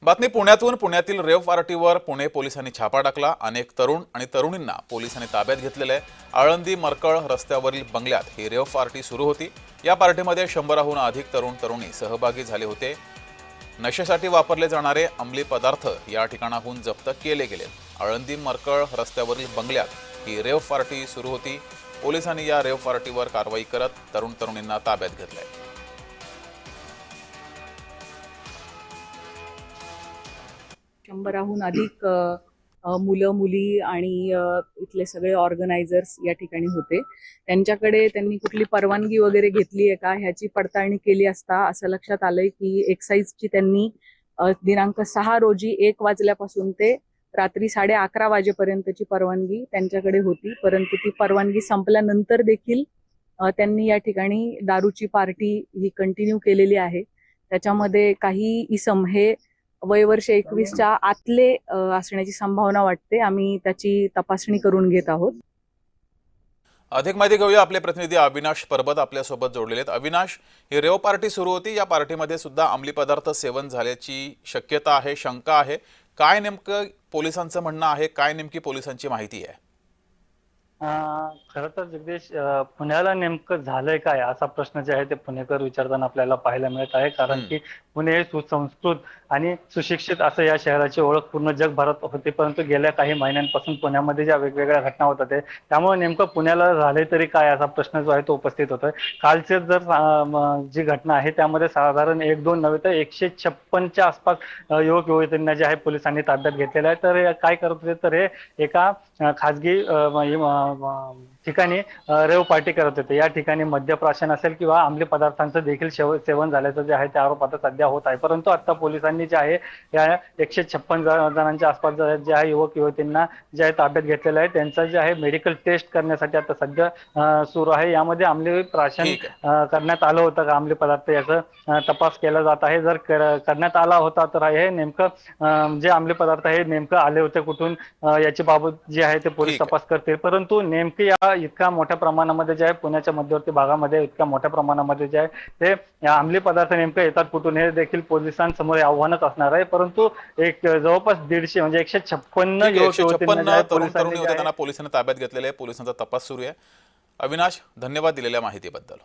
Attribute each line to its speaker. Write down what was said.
Speaker 1: बातमी पुण्यातून. पुण्यातील रेव पार्टीवर पुणे पोलिसांनी छापा टाकला. अनेक तरुण आणि तरुणींना पोलिसांनी ताब्यात घेतलेले आहे. आळंदी मरकळ रस्त्यावरील बंगल्यात ही रेव पार्टी सुरू होती. या पार्टीमध्ये 100हून अधिक तरुण तरुणी सहभागी झाले होते. नशेसाठी वापरले जाणारे अंमली पदार्थ या ठिकाणाहून जप्त केले गेले. आळंदी मरकळ रस्त्यावरील बंगल्यात ही रेव पार्टी सुरू होती. पोलिसांनी या रेव पार्टीवर कारवाई करत तरुण तरुणींना ताब्यात घेतले.
Speaker 2: 100हून अधिक मुलं मुली आणि इथले सगळे ऑर्गनायझर्स या ठिकाणी होते. त्यांच्याकडे त्यांनी कुठली परवानगी वगैरे घेतली आहे का ह्याची पडताळणी केली असता असं लक्षात आलंय की एक्साईजची त्यांनी दिनांक 6 रोजी 1 वाजल्यापासून ते रात्री 11:30 वाजेपर्यंतची परवानगी त्यांच्याकडे होती. परंतु ती परवानगी संपल्यानंतर देखील त्यांनी या ठिकाणी दारूची पार्टी ही कंटिन्यू केलेली आहे. त्याच्यामध्ये काही इसम हे वयवर्ष 21च्या आतले असण्याची संभावना वाटते. आम्ही त्याची तपासणी करून घेत आहोत.
Speaker 1: अधिक माहिती घेऊया. आपले प्रतिनिधी अविनाश परबत आपल्यासोबत जोडलेले आहेत. अविनाश, ही रेव पार्टी सुरू होती. या पार्टीमध्ये सुद्धा अंमली पदार्थ सेवन झाल्याची शक्यता आहे, शंका आहे. काय नेमकं पोलिसांचं म्हणणं आहे? काय नेमकी पोलिसांची माहिती आहे?
Speaker 3: खरं तर जगदीश, पुण्याला नेमकं झालंय काय असा प्रश्न जे आहे ते पुणेकर विचारताना आपल्याला पाहायला मिळत आहे. कारण की पुणे हे सुसंस्कृत आणि सुशिक्षित असं या शहराची ओळख पूर्ण जगभरात होती. परंतु गेल्या काही महिन्यांपासून पुण्यामध्ये ज्या वेगवेगळ्या घटना होतात त्यामुळे नेमकं पुण्याला झाले तरी काय असा प्रश्न जो आहे तो उपस्थित होतोय. कालचे जर जी घटना आहे त्यामध्ये साधारण 1-2 नव्हे तर 156च्या आसपास युवक युवतींना जे आहे पोलिसांनी ताब्यात घेतलेलं आहे. तर काय करत होते तर हे एका खाजगी ठिकाणी रेव पार्टी करत होते. या ठिकाणी मद्यप्राशन असेल किंवा अंमली पदार्थांचं देखील सेवन झाल्याचं जे आहे ते आरोप आता सध्या होत आहे. परंतु आता पोलिसांनी जे आहे या 156 जणांच्या आसपास जे आहे युवक युवतींना जे आहे ताब्यात घेतलेलं आहे. त्यांचं जे आहे मेडिकल टेस्ट करण्यासाठी आता सध्या सुरू आहे. यामध्ये अंमली प्राशन करण्यात आलं होतं का अंमली पदार्थ याचा तपास केला जात आहे. जर करण्यात आला होता तर हे नेमकं जे अंमली पदार्थ हे नेमकं आले होते कुठून याची बाबत जे आहे ते पोलीस तपास करतील. परंतु नेमके या इतक्या मोठ्या प्रमाणामध्ये जे आहे पुण्याच्या मध्यवर्ती भागामध्ये इतक्या मोठ्या प्रमाणामध्ये जे आहे ते अंमली पदार्थ नेमके येतात कुठून हे देखील पोलिसांसमोर आव्हानच असणार आहे. परंतु एक जवळपास 150 म्हणजे 156
Speaker 1: तरुण तरुणी होते त्यांना पोलिसांनी ताब्यात घेतलेले आहे. पोलिसांचा तपास सुरू आहे. अविनाश, धन्यवाद दिलेल्या माहितीबद्दल.